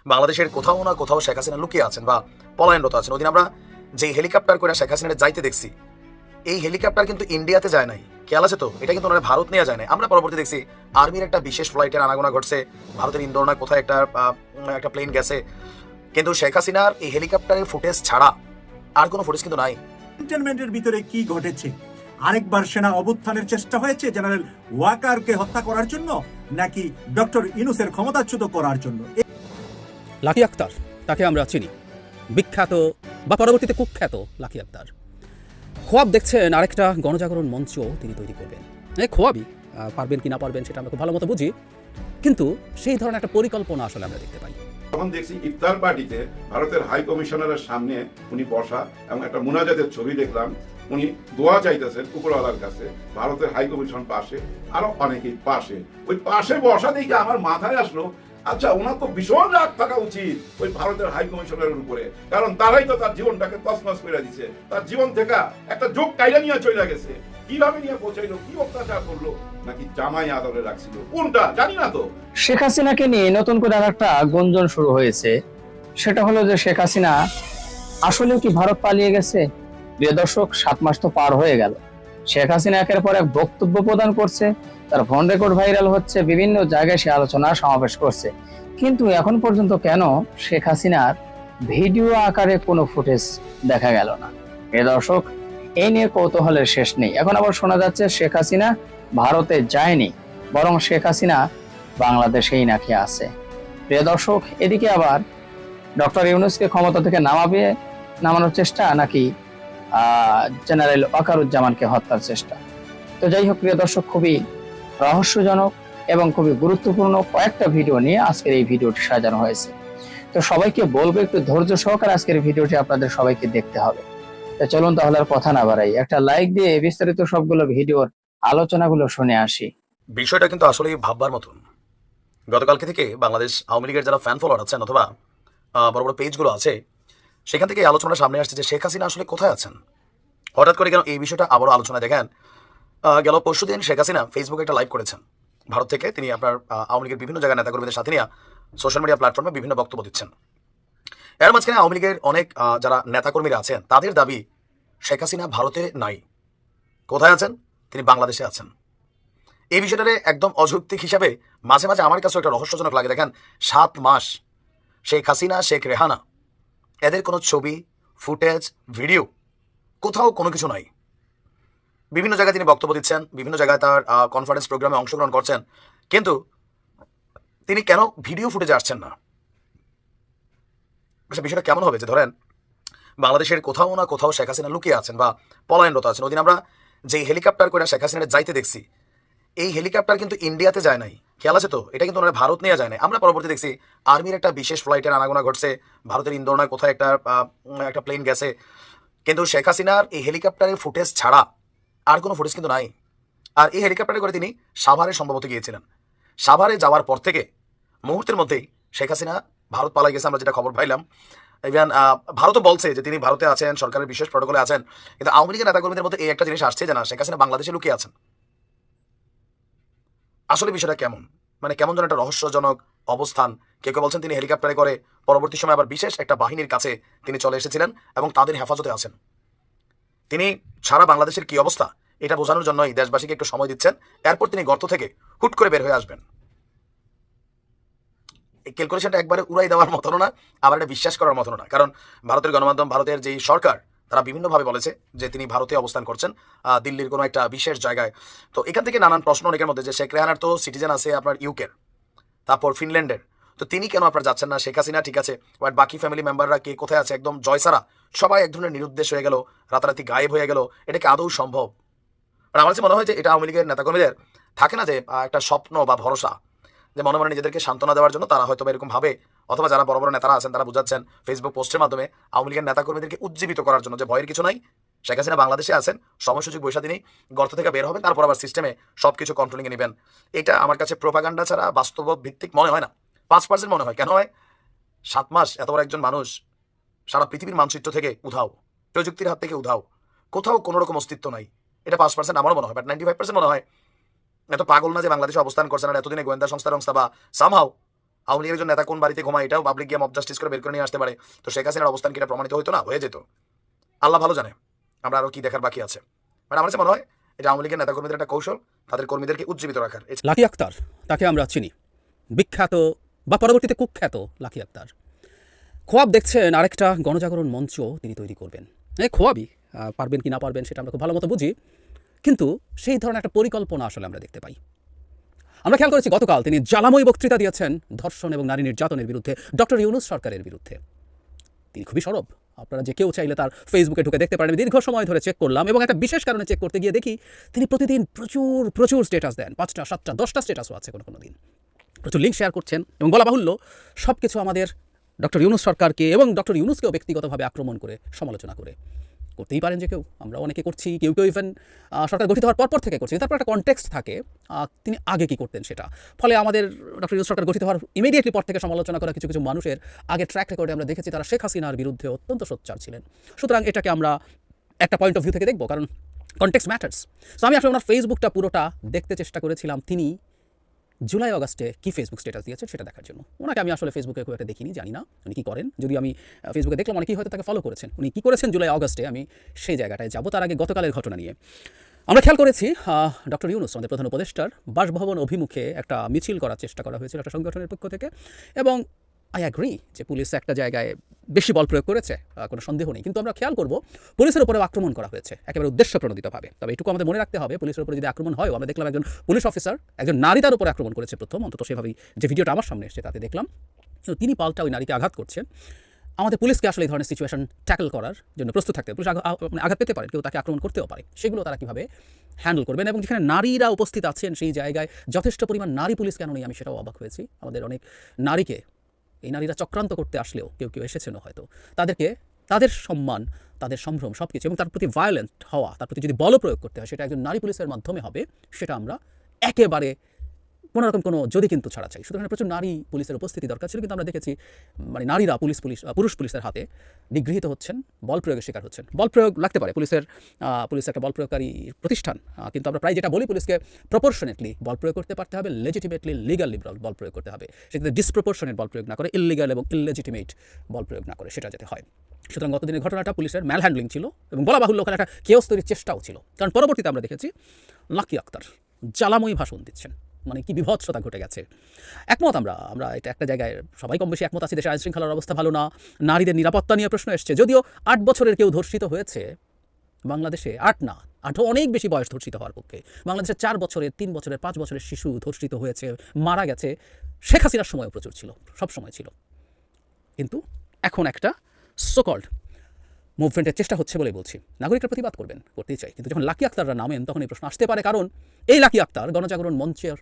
বাংলাদেশের কোথাও না কোথাও শেখ হাসিনা লুকিয়ে আছেন বা পলায়নরত আছেন। ওদিন আমরা যে হেলিকপ্টার করে শেখ হাসিনা যাইতে দেখছি, এই হেলিকপ্টার কিন্তু ইন্ডিয়াতে যায় নাই, খেয়াল আছে তো? এটা কিন্তু ওনারা ভারত নিয়ে যায় নাই। আমরা পরবর্তী দেখছি আর্মির একটা বিশেষ ফ্লাইটের আনাগোনা ঘটছে, ভারতের ইন্দোর না কোথায় একটা প্লেন গেছে, কিন্তু শেখ হাসিনার এই হেলিকপ্টারের ফুটেজ ছাড়া আর কোনো ফুটেজ কিন্তু নাই। ক্যান্টনমেন্টের ভিতরে কি ঘটেছে? আরেকবার সেনা অভ্যুত্থানের চেষ্টা হয়েছে জেনারেল ওয়াকারকে হত্যা করার জন্য, নাকি ডক্টর ইউনূসের ক্ষমতাচ্যুত করার জন্য? লাকি আক্তার, তাকে আমরা চিনি, বিখ্যাত বা পরবর্তীতে কুখ্যাত লাকি আক্তার। খোয়াব দেখছেন আরেকটা গণজাগরণ মঞ্চ তিনি তৈরি করবেন। খোয়াবই পারবেন কি না পারবেন সেটা আমরা খুব ভালো মতো বুঝি, কিন্তু সেই ধরনের একটা পরিকল্পনা আসলে আমরা দেখতে পাই। তখন দেখছি ইফতার পার্টিতে ভারতের হাই কমিশনারের সামনে উনি বসা এবং একটা মুনাজাতের ছবি দেখলাম। উনি দোয়া চাইতেছেন উপরওয়ালার কাছে, ভারতের হাই কমিশন পাশে, আরো অনেকেই পাশে। ওই পাশে বসা দেখে আমার মাথায় আসলো, আচ্ছা ওনার তো ভীষণ রাগ থাকা উচিত ওই ভারতের হাই কমিশনারের উপরে, কারণ তারাই তো তার জীবনটাকে তছনছ করে দিচ্ছে। তার জীবন থেকে একটা যোগ কাইরা নিয়ে চলে গেছে। কিভাবে নিয়ে পৌঁছাইলো, কি অত্যাচার করলো, নাকি জামাই আদরে রাখছিল, কোনটা জানি না। তো শেখ হাসিনাকে নিয়ে নতুন করে আর একটা গুঞ্জন শুরু হয়েছে। সেটা হলো যে শেখ হাসিনা আসলে কি ভারত পালিয়ে গেছে? প্রিয় দর্শক, 7 মাস তো পার হয়ে গেল। শেখ হাসিনা একের পর এক বক্তব্য প্রদান করছে, তার ফোন রেকর্ড ভাইরাল হচ্ছে, বিভিন্ন জায়গায় সে আলোচনা সমাবেশ করছে, কিন্তু এখন পর্যন্ত কেন শেখ হাসিনার ভিডিও আকারে কোনো ফুটেজ দেখা গেল না? প্রিয় দর্শক, এই নিয়ে কৌতূহলের শেষ নেই। এখন আবার শোনা যাচ্ছে শেখ হাসিনা ভারতে যায়নি, বরং শেখ হাসিনা বাংলাদেশেই নাকি আছে। প্রিয় দর্শক, এদিকে আবার ডক্টর ইউনূসকে ক্ষমতা থেকে নামানোর চেষ্টা, নাকি জেনারেল ওয়াকারুজ্জামানকে হত্যার চেষ্টা? তো যাই হোক প্রিয় দর্শক, খুবই রহস্যজনক এবং খুবই গুরুত্বপূর্ণ কয়েকটা ভিডিও নিয়ে আজকের এই ভিডিওটি সাজানো হয়েছে। তো সবাইকে বলবো একটু ধৈর্য সহকারে আজকের ভিডিওটি আপনাদের সবাইকে দেখতে হবে। তো চলুন তাহলে আর কথা না বাড়াই, একটা লাইক দিয়ে বিস্তারিত সবগুলো ভিডিওর আলোচনাগুলো শুনে আসি। বিষয়টা কিন্তু আসলেই ভাববার মতন। গতকালকে থেকে বাংলাদেশ আওয়ামী লীগের যারা ফ্যান ফলোয়ার আছেন অথবা বড় বড় পেজগুলো আছে, সেখান থেকে এই আলোচনাটা সামনে আসছে যে শেখ হাসিনা আসলে কোথায় আছেন। হঠাৎ করে কেন এই বিষয়টা আবারও আলোচনায় দেখেন। গেল পরশুদিন শেখ হাসিনা ফেসবুকে একটা লাইভ করেছেন ভারত থেকে। তিনি আপনার আওয়ামী লীগের বিভিন্ন জায়গায় নেতাকর্মীদের সাথে নিয়ে সোশ্যাল মিডিয়া প্ল্যাটফর্মে বিভিন্ন বক্তব্য দিচ্ছেন। এর মাঝখানে আওয়ামী লীগের অনেক যারা নেতাকর্মীরা আছেন তাদের দাবি শেখ হাসিনা ভারতে নাই, কোথায় আছেন? তিনি বাংলাদেশে আছেন। এই বিষয়টারে একদম অযৌক্তিক হিসাবে মাঝে মাঝে আমার কাছেও একটা রহস্যজনক লাগে। দেখেন 7 মাস শেখ হাসিনা, শেখ রেহানা, এদের কোনো ছবি, ফুটেজ, ভিডিও কোথাও কোনো কিছু নাই। বিভিন্ন জায়গায় তিনি বক্তব্য দিচ্ছেন, বিভিন্ন জায়গায় তার কনফারেন্স প্রোগ্রামে অংশগ্রহণ করছেন, কিন্তু তিনি কেন ভিডিও ফুটেজে আসছেন না? বিষয়টা কেমন হবে যে ধরেন বাংলাদেশের কোথাও না কোথাও শেখ হাসিনা লুকিয়ে আছেন বা পলায়নরত আছেন। ওদিন আমরা যে হেলিকপ্টার করে শেখ হাসিনা যাইতে দেখছি, এই হেলিকপ্টার কিন্তু ইন্ডিয়াতে যায় নাই, খেয়াল আছে তো? এটা কিন্তু ওনারা ভারত নিয়ে যায় নাই। আমরা পরবর্তী দেখছি আর্মির একটা বিশেষ ফ্লাইটের আনাগোনা ঘটছে, ভারতের ইন্দোর না কোথায় একটা প্লেন গেছে, কিন্তু শেখ হাসিনার এই হেলিকপ্টারের ফুটেজ ছাড়া আর কোনো ফুটেজ কিন্তু নাই। আর এই হেলিকপ্টারে করে তিনি সাভারে সম্ভবত গিয়েছিলেন। সাভারে যাওয়ার পর থেকে মুহূর্তের মধ্যেই শেখ হাসিনা ভারত পালাই গেছে, আমরা যেটা খবর পাইলাম। ইভেন ভারতও বলছে যে তিনি ভারতে আছেন, সরকারের বিশেষ প্রটোকলে আছেন, কিন্তু আওয়ামী লীগের নেতাকর্মীদের মধ্যে এই একটা জিনিস আসছে যে না, শেখ হাসিনা বাংলাদেশে লুকিয়ে আছেন। আসলে বিষয়টা কেমন, মানে কেমন যেন একটা রহস্যজনক অবস্থান। কেউ কেউ বলছেন তিনি হেলিকপ্টারে করে পরবর্তী সময় আবার বিশেষ একটা বাহিনীর কাছে তিনি চলে এসেছিলেন এবং তাদের হেফাজতে আছেন। তিনি সারা বাংলাদেশের কি অবস্থা এটা বোঝানোর জন্যই দেশবাসীকে একটু সময় দিচ্ছেন, এরপর তিনি গর্ত থেকে হুট করে বের হয়ে আসবেন। এই ক্যালকুলেশনটা একবারে উড়াই দেওয়ার মতনও না, আবার এটা বিশ্বাস করার মতনও না। কারণ ভারতের গণমাধ্যম, ভারতের যেই সরকার, তারা বিভিন্নভাবে বলেছে যে তিনি ভারতে অবস্থান করছেন, দিল্লির কোনো একটা বিশেষ জায়গায়। তো এখান থেকে নানান প্রশ্ন অনেকের মধ্যে, যে শেখ রেহানার তো সিটিজেন আছে আপনার ইউকের, তারপর ফিনল্যান্ডের, তো তিনি কেন আপনার যাচ্ছেন না? শেখ হাসিনা ঠিক আছে, বাট বাকি ফ্যামিলি মেম্বাররা কে কোথায় আছে? একদম জয়সারা সবাই এক ধরনের নিরুদ্দেশ হয়ে গেল, রাতারাতি গায়েব হয়ে গেল। এটা কি আদৌ সম্ভব? আর আমার কাছে মনে হয় যে এটা আওয়ামী লীগের নেতাকর্মীদের থাকে না যে একটা স্বপ্ন বা ভরসা, যে মনে মনে নিজেদেরকে সান্ত্বনা দেওয়ার জন্য তারা হয়তো এরকম ভাবে, অথবা যারা বড় বড় নেতারা আছেন তারা বুঝাচ্ছেন ফেসবুক পোস্টের মাধ্যমে আওয়ামী লীগের নেতাকর্মীদেরকে উজ্জীবিত করার জন্য যে ভয়ের কিছু নাই, শেখ হাসিনা বাংলাদেশে আছেন, সময় সুযোগ বৈশা দিনই গর্ত থেকে বের হবেন, তারপর আবার সিস্টেমে সবকিছু কন্ট্রোলিংয়ে নেবেন। এটা আমার কাছে প্রোপাগান্ডা ছাড়া বাস্তব ভিত্তিক মনে হয় না। 5% মনে হয়। কেন হয়? 7 মাস এত বড় একজন মানুষ সারা পৃথিবীর মানচিত্র থেকে উধাও, প্রযুক্তির হাত থেকে উধাও, কোথাও কোনো রকম অস্তিত্ব নাই। এটা 5% আমারও মনে হয়, বাট 95% মনে হয় এত পাগল না যে বাংলাদেশে অবস্থান করছেন আর এতদিনে গোয়েন্দা সংস্থা বা সামহাও আওয়ামী লীগের একজন নেতা কোন বাড়িতে ঘুমায় এটাও পাবলিক গিয়ে মব জাস্টিস করে বের করে নিয়ে আসতে পারে। তো শেখ হাসিনার অবস্থান কি এটা প্রমাণিত হতো না? হয়ে যেত। আল্লাহ ভালো জানে আমরা আরো কি দেখার বাকি আছে। মানে আমার কাছে মনে হয় এটা আওয়ামী লীগের নেতাকর্মীদের একটা কৌশল, তাদের কর্মীদেরকে উজ্জীবিত রাখার। লাকি আক্তার, তাকে আমরা চিনি, বিখ্যাত বা পরবর্তীতে কুখ্যাত লাকি আক্তার। খোয়াব দেখছেন আরেকটা গণজাগরণ মঞ্চ তিনি তৈরি করবেন। খোয়াবই পারবেন কি না পারবেন সেটা আমরা খুব ভালো মতো বুঝি, কিন্তু সেই ধরনের একটা পরিকল্পনা আসলে আমরা দেখতে পাই। আমরা খেয়াল করেছি গতকাল তিনি জ্বালাময়ী বক্তৃতা দিয়েছেন ধর্ষণ এবং নারী নির্যাতনের বিরুদ্ধে, ডক্টর ইউনূস সরকারের বিরুদ্ধে। তিনি খুবই সরব, আপনারা যে কেউ চাইলে তার ফেসবুকে ঢুকে দেখতে পারেন। দীর্ঘ সময় ধরে চেক করলাম এবং একটা বিশেষ কারণে চেক করতে গিয়ে দেখি তিনি প্রতিদিন প্রচুর স্ট্যাটাস দেন, 5টা 7টা 10টা স্ট্যাটাসও আছে কোনো দিন। প্রচুর লিঙ্ক শেয়ার করছেন এবং বলা বাহুল্য সব কিছু আমাদের ডক্টর ইউনূস সরকারকে এবং ডক্টর ইউনূসকেও ব্যক্তিগতভাবে আক্রমণ করে সমালোচনা করে। করতেই পারেন যে কেউ, আমরা অনেকে করছি, কেউ ইভেন সরকার গঠিত হওয়ার পর থেকে করছি। তারপর একটা কনটেক্সট থাকে তিনি আগে কি করতেন সেটা। ফলে আমাদের ডক্টর ইউনূস সরকার গঠিত হওয়ার ইমিডিয়েটলি পর থেকে সমালোচনা করা কিছু মানুষের আগে ট্র্যাক রেকর্ডে আমরা দেখেছি তারা শেখ হাসিনার বিরুদ্ধে অত্যন্ত সোচ্চার ছিলেন। সুতরাং এটাকে আমরা একটা পয়েন্ট অফ ভিউ থেকে দেখবো, কারণ কনটেক্সট ম্যাটার্স। সো আমি আসলে ওনার ফেসবুকটা পুরোটা দেখতে চেষ্টা করেছিলাম তিনি জুলাই অগাস্টে কি ফেসবুক স্ট্যাটাস দিয়েছেন সেটা দেখার জন্য। ওনাকে আমি আসলে ফেসবুকে খুব একটা দেখিনি, জানি না উনি কী করেন। যদি আমি ফেসবুকে দেখলাম অনেকেই হয়তো তাকে ফলো করেছেন। উনি কী করেছেন জুলাই অগাস্টে আমি সেই জায়গাটায় যাব। তার আগে গতকালের ঘটনা নিয়ে আমরা খেয়াল করেছি ডক্টর ইউনূস আমাদের প্রধান উপদেষ্টার বাসভবন অভিমুখে একটা মিছিল করার চেষ্টা করা হয়েছিল একটা সংগঠনের পক্ষ থেকে, এবং আই অ্যাগ্রি যে পুলিশ একটা জায়গায় বেশি বল প্রয়োগ করেছে, কোনো সন্দেহ নেই। কিন্তু আমরা খেয়াল করব পুলিশের উপরেও আক্রমণ করা হয়েছে একেবারে উদ্দেশ্যপ্রণোদিতভাবে। তবে এটুকু আমাদের মনে রাখতে হবে, পুলিশের উপরে যদি আক্রমণ হয়, আমরা দেখলাম একজন পুলিশ অফিসার একজন নারী তার উপরে আক্রমণ করেছে প্রথম, অন্তত সেভাবেই যে ভিডিওটা আমার সামনে এসেছে তাতে দেখলাম। কিন্তু তিনি পাল্টা ওই নারীকে আঘাত করছেন। আমাদের পুলিশকে আসলে এই ধরনের সিচুয়েশন ট্যাকল করার জন্য প্রস্তুত থাকতে হবে। পুলিশ আঘাত পেতে পারে, কেউ তাকে আক্রমণ করতেও পারে, সেগুলো তারা কীভাবে হ্যান্ডেল করবেন। এবং যেখানে নারীরা উপস্থিত আছেন সেই জায়গায় যথেষ্ট পরিমাণ নারী পুলিশ কেন নেই আমি সেটাও অবাক হয়েছি। আমাদের অনেক নারীকে এই নারীরা চক্রান্ত করতে আসলেও কেউ এসেছেনও হয়তো, তাদেরকে তাদের সম্মান, তাদের সম্ভ্রম সব কিছু এবং তার প্রতি ভায়োলেন্ট হওয়া, তার প্রতি যদি বল প্রয়োগ করতে হয় সেটা একজন নারী পুলিশের মাধ্যমে হবে, সেটা আমরা একেবারে কোনোরকম কোনো যদি কিন্তু ছাড়া চাই। সুতরাং প্রচুর নারী পুলিশের উপস্থিতি দরকার ছিল, কিন্তু আমরা দেখেছি মানে নারীরা পুরুষ পুলিশের হাতে নিগৃহীত হচ্ছেন, বল প্রয়োগের শিকার হচ্ছেন। বল প্রয়োগ লাগতে পারে, পুলিশ একটা বল প্রয়োগকারী প্রতিষ্ঠান, কিন্তু আমরা প্রায় যেটা বলি পুলিশকে প্রপোর্শনেটলি বল প্রয়োগ করতে পারতে হবে, লেজিটিমেটলি লিগালি বল প্রয়োগ করতে হবে, সেক্ষেত্রে ডিসপ্রপোর্শনেট বল প্রয়োগ না করে, ইললিগাল এবং ইললেজিটিমেট বল প্রয়োগ না করে সেটা যাতে হয়। সুতরাং গতদিনের ঘটনাটা পুলিশের ম্যাল হ্যান্ডলিং ছিল এবং বলা বাহুল্য ওখানে একটা কেওস তৈরির চেষ্টাও ছিল। কারণ পরবর্তীতে আমরা দেখেছি লাকি আক্তার জ্বালাময়ী ভাষণ দিচ্ছেন, মানে কি বিভৎসতা ঘটে গেছে। একমত আমরা এটা একটা জায়গায় সবাই কম বেশি একমত আছি, দেশের আইনশৃঙ্খলার অবস্থা ভালো না, নারীদের নিরাপত্তা নিয়ে প্রশ্ন এসছে। যদিও 8 বছরের কেউ ধর্ষিত হয়েছে বাংলাদেশে, 8 না 8 অনেক বেশি বয়স ধর্ষিত হওয়ার পক্ষে। বাংলাদেশে 4 বছরের 3 বছরের 5 বছরের শিশু ধর্ষিত হয়েছে, মারা গেছে। শেখ হাসিনার সময়ও প্রচুর ছিল, সব সময় ছিল। কিন্তু এখন একটা সোকল্ড মুভমেন্টের চেষ্টা হচ্ছে বলে বলছি। নাগরিকরা প্রতিবাদ করতেই চাই, কিন্তু যখন লাকি আক্তাররা নামেন তখন এই প্রশ্ন আসতে পারে, কারণ এই লাকি আক্তার গণজাগরণ মঞ্চের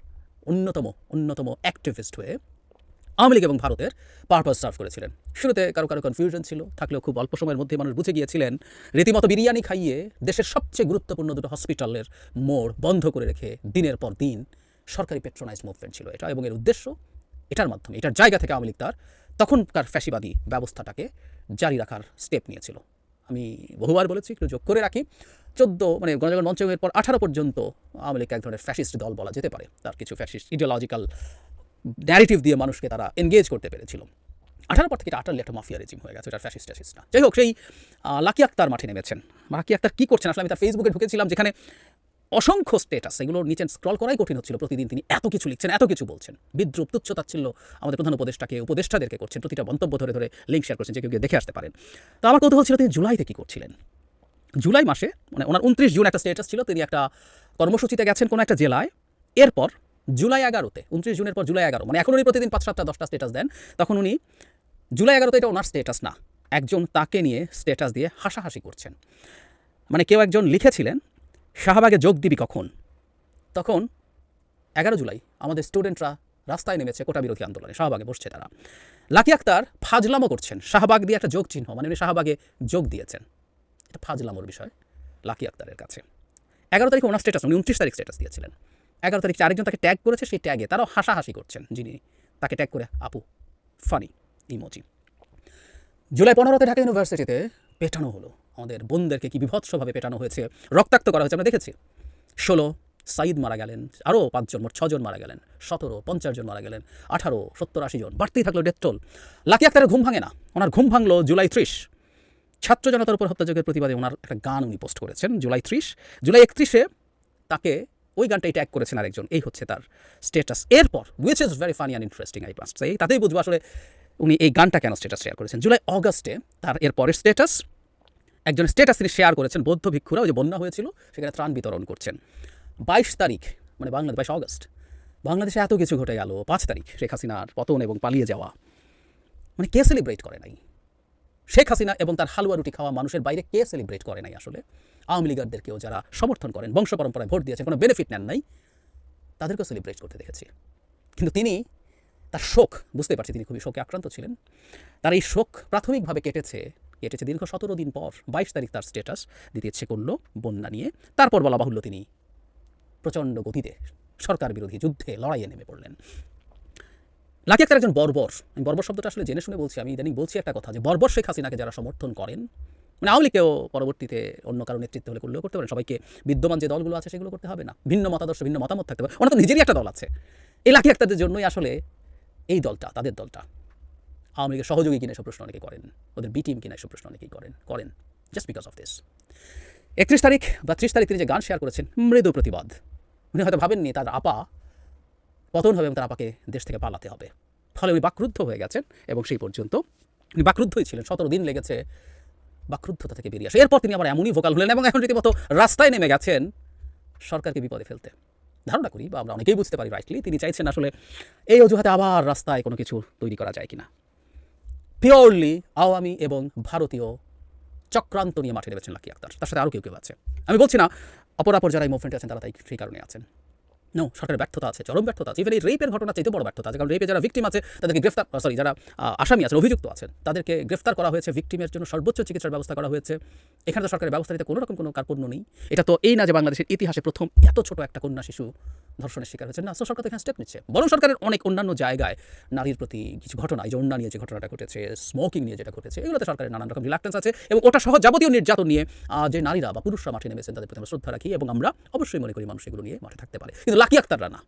অন্যতম অ্যাক্টিভিস্ট হয়ে আওয়ামী লীগ এবং ভারতের পারপাস সার্ভ করেছিলেন। শুরুতে কারো কনফিউশন ছিল, থাকলেও খুব অল্প সময়ের মধ্যে মানুষ বুঝে গিয়েছিলেন। রীতিমতো বিরিয়ানি খাইয়ে দেশের সবচেয়ে গুরুত্বপূর্ণ 2টো হসপিটালের মোড় বন্ধ করে রেখে দিনের পর দিন সরকারি পেট্রোনাইজ মুভমেন্ট ছিল এটা, এবং এর উদ্দেশ্য এটার মাধ্যমে এটার জায়গা থেকে আওয়ামী লীগ তার তখনকার ফ্যাসিবাদী ব্যবস্থাটাকে জারি রাখার স্টেপ নিয়েছিল। আমি বহুবার বলেছি, একটু যোগ করে রাখি, 14 মানে গণজাগরণ মঞ্চের পর 18 পর্যন্ত আওয়ামী লীগ এক ধরনের ফ্যাসিস্ট দল বলা যেতে পারে। তার কিছু ফ্যাসিস্ট ইডিওলজিক্যাল ন্যারেটিভ দিয়ে মানুষকে তারা এনগেজ করতে পেরেছিল। 18 পর থেকে এটা আটারলি একটা মাফিয়া রেজিম হয়ে গেছে, এটা ফ্যাসিস্ট না। যাই হোক, সেই লাকি আক্তার মাঠে নেমেছেন। লাকি আক্তার কী করছেন আসলে আমি তার ফেসবুকে ঢুকেছিলাম, যেখানে অসংখ্য স্ট্যাটাস, এগুলোর নিচে স্ক্রল করাই কঠিন হচ্ছিল। প্রতিদিন তিনি এত কিছু লিখছেন, এত কিছু বলছেন, বিদ্রুপ তুচ্ছতাচ্ছিল্য আমাদের প্রধান উপদেষ্টাদেরকে করছেন, প্রতিটা মন্তব্য ধরে লিঙ্ক শেয়ার করছেন, যে কেউ দেখে আসতে পারেন। তো আমার কৌতূহল ছিল তিনি জুলাইতে কী করছিলেন। জুলাই মাসে মানে ওনার 29 জুন একটা স্ট্যাটাস ছিল, তিনি একটা কর্মসূচিতে গেছেন কোনো একটা জেলায়। এরপর জুলাই 11-তে 29 জুনের পর জুলাই 11, মানে এখন উনি প্রতিদিন 5, 7টা 10টা স্ট্যাটাস দেন। তখন উনি জুলাই 11-তে এটা ওনার স্ট্যাটাস না, একজন তাকে নিয়ে স্ট্যাটাস দিয়ে হাসাহাসি করছেন। মানে কেউ একজন লিখেছিলেন শাহবাগে যোগ দিবি কখন। তখন 11 জুলাই আমাদের স্টুডেন্টরা রাস্তায় নেমেছে কোটা বিরোধী আন্দোলনে, শাহবাগে বসছে তারা। লাকি আক্তার ফাজলামো করছেন, শাহবাগ দিয়ে একটা যোগ চিহ্ন, মানে উনি শাহবাগে যোগ দিয়েছেন। এটা ফাজলামোর বিষয় লাকি আক্তারের কাছে। 11 তারিখে ওনার স্ট্যাটাস, উনি 29 তারিখ স্ট্যাটাস দিয়েছিলেন। 11 তারিখ আরেকজন তাকে ট্যাগ করেছে, সেই ট্যাগে তারাও হাসাহাসি করছেন, যিনি তাকে ট্যাগ করে আপু ফানি ইমোজি। জুলাই 15-তে ঢাকা ইউনিভার্সিটিতে পেটানো হলো, আমাদের বোনদেরকে কি বিভৎসভাবে পেটানো হয়েছে, রক্তাক্ত করা হয়েছে আমরা দেখেছি। 16, সাইদ মারা গেলেন, আরও 5 জন, মোট 6 জন মারা গেলেন, 17, 50 জন মারা গেলেন, 18, 70, 80 জন, বাড়তেই থাকলো ডেথ টোল। লাকি আক্তারের ঘুম ভাঙে না, ওনার ঘুম ভাঙলো জুলাই 30, ছাত্র জনতার উপর হত্যাযজ্ঞের প্রতিবাদে ওনার একটা গান উনি পোস্ট করেছেন জুলাই 30। জুলাই 31-এ তাকে ওই গানটাই ট্যাগ করেছেন আরেকজন, এই হচ্ছে তার স্টেটাস। এরপর which is very funny and interesting, I must say, তাতেই বুঝবো আসলে উনি এই গানটা কেন স্টেটাস শেয়ার করেছেন। জুলাই অগাস্টে তার এর পরের স্টেটাস, একজন স্টেটাস তিনি শেয়ার করেছেন, বৌদ্ধ ভিক্ষুরা ওই যে বন্যা হয়েছিল সেখানে ত্রাণ বিতরণ করছেন। 22 তারিখ মানে বাংলাদেশ, 22 অগস্ট, বাংলাদেশে এত কিছু ঘটে গেল। 5 তারিখ শেখ হাসিনার পতন এবং পালিয়ে যাওয়া, মানে কে সেলিব্রেট করে নাই? শেখ হাসিনা এবং তার হালুয়া রুটি খাওয়া মানুষের বাইরে কে সেলিব্রেট করে নাই? আসলে আওয়ামী লীগারদেরকেও যারা সমর্থন করেন, বংশ পরম্পরায় ভোট দিয়েছেন, কোনো বেনিফিট নেন নাই, তাদেরকেও সেলিব্রেট করতে দেখেছি। কিন্তু তিনি তার শোক, বুঝতে পারছি তিনি খুবই শোকে আক্রান্ত ছিলেন, তার এই শোক প্রাথমিকভাবে কেটেছে দীর্ঘ 17 দিন পর 22 তারিখ তার স্টেটাস দিতে ইচ্ছে করলো বন্যা নিয়ে। তারপর বলা বাহুল্য তিনি প্রচণ্ড গতিতে সরকার বিরোধী যুদ্ধে লড়াইয়ে নেমে পড়লেন। লাকি আক্তার একজন বর্বর, আমি বর্বর শব্দটা আসলে জেনে শুনে বলছি, আমি ইদানিং বলছি একটা কথা যে বর্বর শেখ হাসিনাকে যারা সমর্থন করেন, মানে আওয়ামী লীগকেও পরবর্তীতে অন্য কারো নেতৃত্ব হলে করলেও করতে পারেন, সবাইকে বিদ্যমান যে দলগুলো আছে সেগুলো করতে হবে না, ভিন্ন মতাদর্শ ভিন্ন মতামত থাকতে পারে, ওনার তো নিজেরই একটা দল আছে। এই লাকি আক্তারদের জন্যই আসলে এই দলটা, তাদের দলটা আওয়ামী লীগের সহযোগী কিনা এসব প্রশ্ন অনেকে করেন, ওদের বি টিম কিনা এসব প্রশ্ন অনেকেই করেন জাস্ট বিকজ অফ দিস। 31 তারিখ বা 30 তারিখ তিনি যে গান শেয়ার করেছেন, মৃদু প্রতিবাদ, উনি হয়তো ভাবেননি তার আপা পতন হবে এবং তার আপাকে দেশ থেকে পালাতে হবে, ফলে উনি বাকরুদ্ধ হয়ে গেছেন এবং সেই পর্যন্ত উনি বাকরুদ্ধই ছিলেন। 17 দিন লেগেছে বাকরুদ্ধতা থেকে বেরিয়ে আসে। এরপর তিনি আবার এমনই ভোকাল হলেন এবং এখন রীতিমতো রাস্তায় নেমে গেছেন সরকারকে বিপদে ফেলতে। ধারণা করি বা আমরা অনেকেই বুঝতে পারি রাইটলি তিনি চাইছেন আসলে এই অজুহাতে আবার রাস্তায় কোনো কিছু তৈরি করা যায় কিনা। পিওরলি আওয়ামী এবং ভারতীয় চক্রান্ত নিয়ে মাঠে নেমেছেন লাকি আক্তার, তার সাথে আরও কেউ আছে। আমি বলছি না অপরাপর যারা এই মুভমেন্টে আছেন তারা তাই সেই কারণে আছেন, নো, সরকারের ব্যর্থতা আছে, চরম ব্যর্থতা আছে। ইভেন এই রেপের ঘটনা চাইতে বড় ব্যর্থতা আছে, কারণ রেপে যারা ভিকটিম আছে তাদেরকে গ্রেফতার, যারা আসামি আছেন, অভিযুক্ত আছেন, তাদেরকে গ্রেফতার করা হয়েছে, ভিকটিমের জন্য সর্বোচ্চ চিকিৎসার ব্যবস্থা করা হয়েছে। এখানে তো সরকারের ব্যবস্থা নিতে কোনো রকম কোনো কার্পণ্য নেই। এটা তো এই না যে বাংলাদেশের ইতিহাসে প্রথম এত ছোট একটা কন্যা শিশু ধর্ষণের শিকার হয়েছে, না। সো সরকার এখানে স্টেপ নিচ্ছে, বরং সরকারের অনেক অন্যান্য জায়গায় নারীর প্রতি কিছু ঘটনা, এই যে অন্যান্য নিয়ে যে ঘটনাটা ঘটেছে, স্মোকিং নিয়ে যেটা ঘটেছে, এগুলোতে সরকারের নানান রকম রিলাক্টেন্স আছে এবং ওটা সহ যাবতীয় নির্যাতন নিয়ে যে নারীরা বা পুরুষরা মাঠে নেমেছেন তাদের প্রতি আমরা শ্রদ্ধা রাখি এবং আমরা অবশ্যই মনে করি মানুষ এগুলো নিয়ে মাঠে থাকতে পারে। কিন্তু লাকি আক্তাররা না,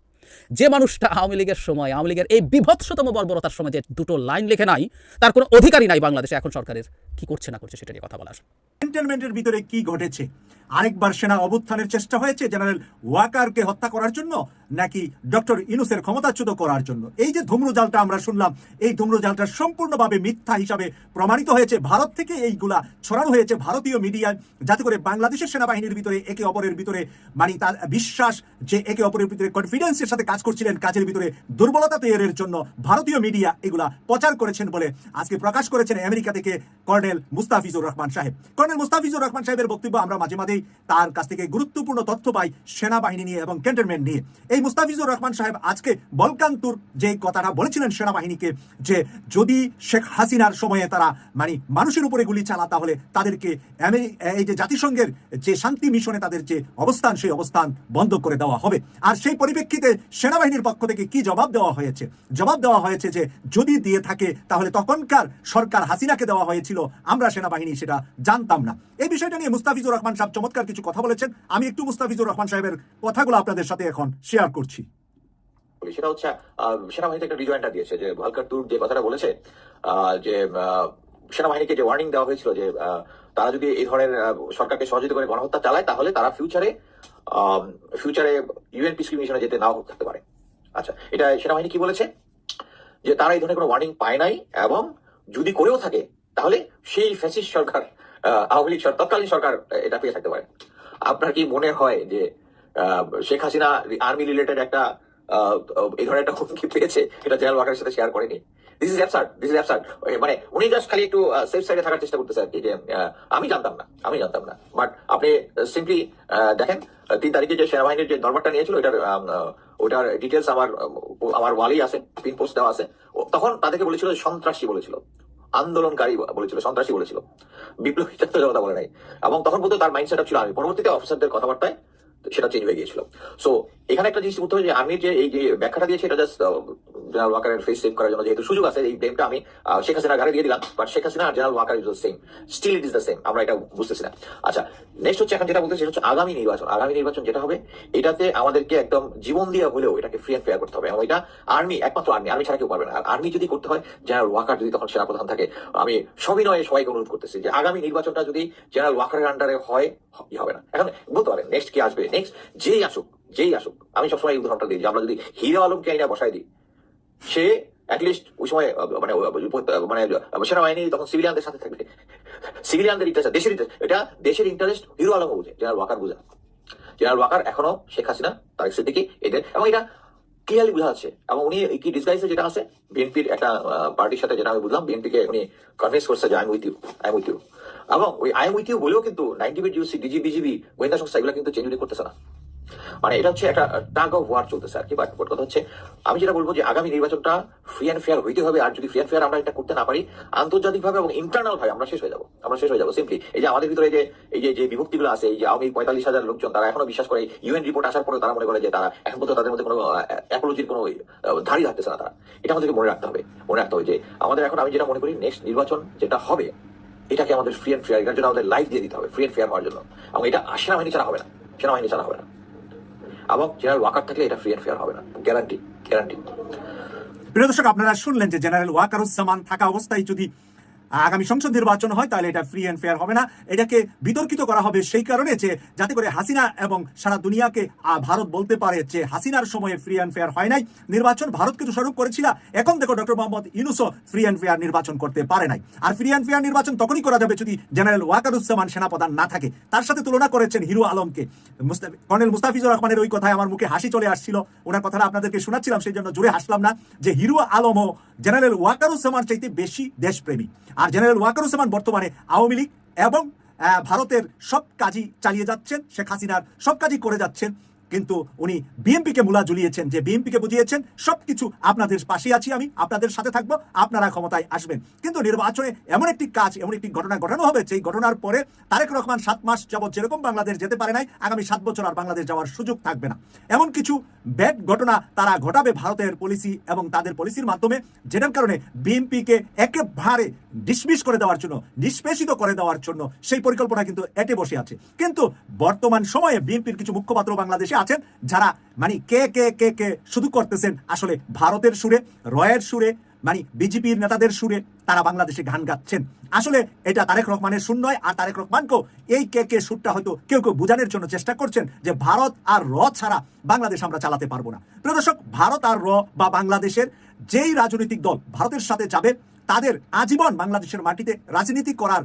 যে মানুষটা আওয়ামী লীগের সময়, আওয়ামী লীগের এই বিভৎসতম বর্বরতার সময় যে দুটো লাইন লেখে নাই, তার কোনো অধিকারই নাই বাংলাদেশে এখন সরকারের কি করছে না করছে সেটা নিয়ে কথা বলার। ক্যান্টনমেন্টের ভিতরে কি ঘটেছে? আরেকবার সেনা অভ্যুত্থানের চেষ্টা হয়েছে জেনারেল ওয়াকারকে হত্যা করার জন্য, নাকি ডক্টর ইনুসের ক্ষমতাচ্যুত করার জন্য? এই যে ধূম্রজালটা আমরা শুনলাম, এই ধূম্রজালটা সম্পূর্ণভাবে মিথ্যা হিসাবে প্রমাণিত হয়েছে। ভারত থেকে এইগুলা ছড়ানো হয়েছে ভারতীয় মিডিয়ায়, যাতে করে বাংলাদেশের সেনাবাহিনীর ভিতরে একে অপরের ভিতরে মানে তার বিশ্বাস যে একে অপরের ভিতরে কনফিডেন্সের সাথে কাজ করছিলেন, কাজের ভিতরে দুর্বলতা তৈরির জন্য ভারতীয় মিডিয়া এগুলা প্রচার করেছেন বলে আজকে প্রকাশ করেছেন আমেরিকা থেকে কর্নেল মুস্তাফিজুর রহমান সাহেব। কর্নেল মুস্তাফিজুর রহমান সাহেবের বক্তব্য আমরা মাঝে মাঝেই তার কাছ থেকে গুরুত্বপূর্ণ তথ্য পাই সেনাবাহিনী নিয়ে এবং ক্যান্টনমেন্ট নিয়ে। এই মুস্তাফিজুর রহমান সাহেব আজকে বলকান্তুর যে কথাটা বলেছিলেন সেনাবাহিনীকে, যে যদি শেখ হাসিনার সময়ে তারা মানে মানুষের উপরে গুলি চালা, তাহলে তাদেরকে এই যে জাতিসংঘের যে শান্তি মিশনে তাদের যে অবস্থান, সেই অবস্থান বন্ধ করে দেওয়া হবে। আর সেই পরিপ্রেক্ষিতে সেনাবাহিনীর পক্ষ থেকে কি জবাব দেওয়া হয়েছে? জবাব দেওয়া হয়েছে যে যদি দিয়ে থাকে তাহলে তখনকার সরকার হাসিনাকে দেওয়া হয়েছিল, আমরা সেনাবাহিনী সেটা জানতাম না। এই বিষয়টা নিয়ে মুস্তাফিজুর রহমান সাহেব চমৎকার কিছু কথা বলেছেন। আমি একটু মুস্তাফিজুর রহমান সাহেবের কথাগুলো আপনাদের সাথে এখন শেয়ার করছি। সেটা হচ্ছে সেনাবাহিনীতে একটা রিজয়েন্টটা দিয়েছে যে ভালকার তুর যে কথাটা বলেছে যে সেনাবাহিনীকে যে ওয়ার্নিং দেওয়া হয়েছিল যে তারা যদি এই ধরনের সরকারকে সহযোগিতা করে গণহত্যা চালায় তাহলে তারা ফিউচারে ইউএন পিস মিশনে যেতে নাও থাকতে পারে। আচ্ছা, এটা সেনাবাহিনী কি বলেছে যে তারা এই ধরনের কোনো ওয়ার্নিং পায় নাই এবং যদি করেও থাকে তাহলে সেই ফ্যাসিস্ট সরকার, আওয়ামী লীগ তৎকালীন সরকার এটা পেয়ে থাকতে পারে। আপনার কি মনে হয় যে শেখ হাসিনা আর্মি রিলেটেড একটা এই ধরনের একটা হুমকি পেয়েছে, এটা জেনারেল ওয়াকারের সাথে শেয়ার করেনি? This is absurd. মানে উনি জাস্ট খালি একটু সেফ সাইডে থাকার চেষ্টা করতেছে আর কি, যে আমি জানতাম না। বাট আপনি সিম্পলি দেখেন 3 তারিখে যে সেনাবাহিনীর যে দরবারটা নিয়েছিল ওটার ডিটেলস আমার ওয়ালেই আছে, পিন পোস্ট দেওয়া আছে। তখন তাদেরকে বলেছিল সন্ত্রাসী বলেছিল, আন্দোলনকারী বলেছিল, সন্ত্রাসী বলেছিল, বিপ্লবী কথা বলে নাই। এবং তখন পর্যন্ত তার মাইন্ড সেট আপ ছিল আর্মি। পরবর্তীতে অফিসারদের কথাবার্তায় সেটা চেঞ্জ হয়ে গিয়েছিল। সো এখানে একটা জিনিস বলতে হবে যে আর্মির যে এই যে ব্যাখ্যাটা দিয়েছে এটা জাস্ট জেনারেল ওয়াকারের ফেস সেভ করার জন্য যেহেতু সুযোগ আছে, এই ব্লেমটা আমি শেখ হাসিনার ঘাড়ে দিয়ে দিলাম, বাট শেখ হাসিনা আর general Waker is the same, still it is the same, আমরা এটা বুঝতেছি না। আচ্ছা, নেক্সট হচ্ছে এখন যেটা বলতে সেটা হচ্ছে আগামী নির্বাচন যেটা হবে, এটাতে আমাদেরকে একদম জীবন দিয়ে হলেও এটাকে ফ্রি অ্যান্ড ফেয়ার করতে হবে, এবং এটা একমাত্র আর্মি ছাড়া কেউ পারবে না। আর আর্মি যদি করতে হয়, জেনারেল ওয়াকার যদি তখন সেনাপ্রধান থাকে, আমি সবিনয়ে সবাইকে অনুরোধ করতেছি যে আগামী নির্বাচনটা যদি জেনারেল ওয়াকারের আন্ডারে হয়, হবে না। এখন বলতে পারেন নেক্সট কি আসবে, নেক্সট যেই আসুক, আমি সবসময় এই উদাহরণটা দিই যে আমরা যদি হিরো আলমকে আইনা বসাই দিই, সে অ্যাটলিস্ট ওই সময় মানে সেনাবাহিনী তখন সিভিলিয়ানদের সাথে থাকবে, সিভিলিয়ানদের ইন্টারেস্ট, দেশের ইন্টারেস্ট, এটা দেশের ইন্টারেস্ট হিরো আলম বুঝে, জেনারেল ওয়াকার বুঝে। জেনারেল ওয়াকার এখনো শেখ হাসিনা, তারেক সিদ্দিকী এদের, এবং এটা ক্লিয়ারলি বোঝা যাচ্ছে। এবং উনি কি ডিসগাইজে যেটা আছে বিএনপির একটা পার্টির সাথে, যেটা আমি বুঝলাম বিএনপিকে উনি কনভিন্স করছে যে আই এম উইথ ইউ, এবং ওই আই এম উইথ ইউ বলেও কিন্তু 90 ইউসি ডিজিবি গোয়েন্দা সংস্থা এগুলো কিন্তু চেঞ্জ করতেছে না। মানে এটা হচ্ছে একটা টাগ অফ ওয়ার চলতেছে আর কি। বাট কথা হচ্ছে, আমি যেটা বলবো যে আগামী নির্বাচনটা ফ্রি অ্যান্ড ফেয়ার হইতে হবে। আর যদি ফ্রি অ্যান্ড ফেয়ার আমরা এটা করতে না পারি, আন্তর্জাতিকভাবে এবং ইন্টারনাল ভাবে আমরা শেষ হয়ে যাবো সিম্পলি। এই যে আমাদের ভিতরে যে বিভক্তিগুলো আছে, এই যে আওয়ামী 45,000 লোকজন, তারা এখনো বিশ্বাস করে, ইউএন রিপোর্ট আসার পরে তারা মনে করে যে তারা এখন পর্যন্ত তাদের মধ্যে কোনো অ্যাপোলজির কোনো ধারী থাকতেছে না তারা। এটা আমাদেরকে মনে রাখতে হবে যে আমাদের এখন, আমি যেটা মনে করি নেক্সট নির্বাচন যেটা হবে, এটাকে আমাদের ফ্রি অ্যান্ড ফেয়ার, এটার জন্য আমাদের লাইফ দিয়ে দিতে হবে ফ্রি অ্যান্ড ফেয়ার হওয়ার জন্য। এবং এটা সেনাবাহিনী ছাড়া হবে না, এবং জেনারেল ওয়াকার থাকলে এটা ফ্রি অ্যান্ড ফেয়ার হবে না, গ্যারান্টি। প্রিয় দর্শক, আপনারা শুনলেন যে জেনারেল ওয়াকারুজ্জামান থাকা অবস্থায় যদি আগামী সংসদ নির্বাচন হয়, তাহলে এটা ফ্রি অ্যান্ড ফেয়ার হবে না। এটাকে বিতর্কিত করা হবে সেই কারণে যে যাতে করে হাসিনা এবং সারা দুনিয়াকে ভারত বলতে পারে যে হাসিনার সময়ে ফ্রি অ্যান্ড ফেয়ার হয় নাই নির্বাচন, ভারতকে দোষারোপ করেছিল। এখন দেখো ডক্টর মোহাম্মদ ইউনূসও ফ্রি অ্যান্ড ফেয়ার নির্বাচন করতে পারে নাই। আর ফ্রি অ্যান্ড ফেয়ার নির্বাচন তখনই করা যাবে যদি জেনারেল ওয়াকারুজ্জামান সেনাপ্রধান না থাকে। তার সাথে তুলনা করেছেন হিরো আলমকে। কর্নেল মুস্তাফিজুর রহমানের ওই কথায় আমার মুখে হাসি চলে আসছিল, ওনার কথাটা আপনাদেরকে শোনাচ্ছিলাম, সেই জন্য জুড়ে হাসলাম না, যে হিরো আলমও জেনারেল ওয়াকারুজ্জামান চাইতে বেশি দেশপ্রেমী। আর জেনারেল ওয়াকারুজ্জামান বর্তমানে আওয়ামী লীগ এবং ভারতের সব কাজই চালিয়ে যাচ্ছেন, শেখ হাসিনার সব কাজই করে যাচ্ছেন, কিন্তু উনি বিএনপিকে মূলা ঝুলিয়েছেন, যে বিএনপিকে বুঝিয়েছেন সবকিছু আপনাদের পাশে আছি, আমি আপনাদের সাথে থাকবো, আপনারা ক্ষমতায় আসবেন। কিন্তু নির্বাচনে এমন একটি ঘটনা ঘটানো হবে, সেই ঘটনার পরে তারেক রহমান 7 মাস যাবৎ যেরকম বাংলাদেশ যেতে পারে নাই, আগামী 7 বছর আর বাংলাদেশ যাওয়ার সুযোগ থাকবে না। এমন কিছু ব্যাড ঘটনা তারা ঘটাবে ভারতের পলিসি এবং তাদের পলিসির মাধ্যমে, যেটার কারণে বিএনপিকে একেবারে ডিসমিস করে দেওয়ার জন্য, নিষ্পেষিত করে দেওয়ার জন্য সেই পরিকল্পনা কিন্তু এটে বসে আছে। কিন্তু বর্তমান সময়ে বিএনপির কিছু মুখপাত্র বাংলাদেশে আছেন যারা মানে কে শুধু করতেছেন আসলে ভারতের সুরে, রয়ের সুরে, মানে বিজেপির নেতাদের সুরে তারা বাংলাদেশে গান গাচ্ছেন। আসলে এটা তারেক রহমানের সুর নয়। আর তারেক রহমানকেও এই কে সুরটা হয়তো কেউ বোঝানোর জন্য চেষ্টা করছেন যে ভারত আর র ছাড়া বাংলাদেশ আমরা চালাতে পারবো না। প্রিয় দর্শক, ভারত আর র বা বাংলাদেশের যেই রাজনৈতিক দল ভারতের সাথে যাবে, তাদের আজীবন বাংলাদেশের মাটিতে রাজনীতি করার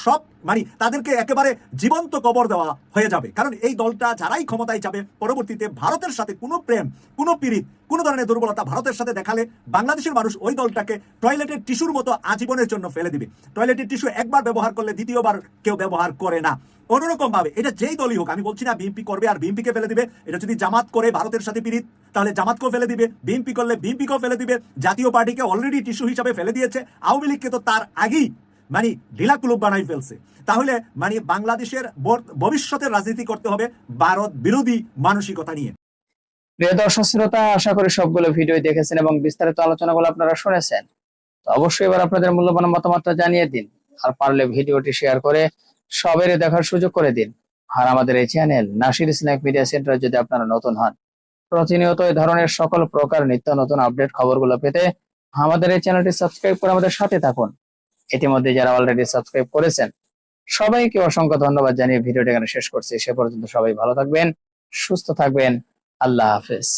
সব মানে তাদেরকে একেবারে জীবন্ত কবর দেওয়া হয়ে যাবে। কারণ এই দলটা যারাই ক্ষমতায় যাবে, পরবর্তীতে ভারতের সাথে কোনো প্রেম, কোনো পীড়িত, কোনো ধরনের দুর্বলতা ভারতের সাথে দেখালে বাংলাদেশের মানুষ ওই দলটাকে টয়লেটের টিস্যুর মতো আজীবনের জন্য ফেলে দিবে। টয়লেটের টিস্যু একবার ব্যবহার করলে দ্বিতীয়বার কেউ ব্যবহার করে না। অন্যরকম ভাবে এটা যেই দলই হোক, আমি বলছি না বিএনপি করবে আর বিএনপিকে ফেলে দিবে, এটা যদি জামাত করে ভারতের সাথে পীড়িত তাহলে জামাতকেও ফেলে দিবে, বিএনপি করলে বিএনপিকেও ফেলে দিবে, জাতীয় পার্টিকে অলরেডি টিস্যু হিসাবে ফেলে দিয়েছে, আওয়ামী লীগকে তো তার আগেই মানে ঢিলা কুলুপ বানাই ফেলছে। তাহলে মানে বাংলাদেশের ভবিষ্যতের রাজনীতি করতে হবে ভারত বিরোধী মানসিকতা নিয়ে। প্রিয় দর্শক শ্রোতা, আশা করি সবগুলো ভিডিও দেখেছেন এবং বিস্তারিত আলোচনাগুলো আপনারা শুনেছেন। তো অবশ্যই এবার আপনাদের মূল্যবান মতামতটা জানিয়ে দিন, আর পারলে ভিডিওটি শেয়ার করে সবাইকে দেখার সুযোগ করে দিন। আর আমাদের এই channel Nasir snack media centre যদি আপনারা নতুন হন, প্রতিনিয়ত এই ধরনের সকল প্রকার নিত্য নতুন আপডেট খবরগুলো পেতে আমাদের এই চ্যানেলটি সাবস্ক্রাইব করে আমাদের সাথে থাকুন। ইতিমধ্যে যারা অলরেডি সাবস্ক্রাইব করেছেন সবাইকে অসংখ্য ধন্যবাদ জানিয়ে ভিডিওটি এখানে শেষ করছি। সে পর্যন্ত সবাই ভালো থাকবেন, সুস্থ থাকবেন। আল্লাহ হাফেজ।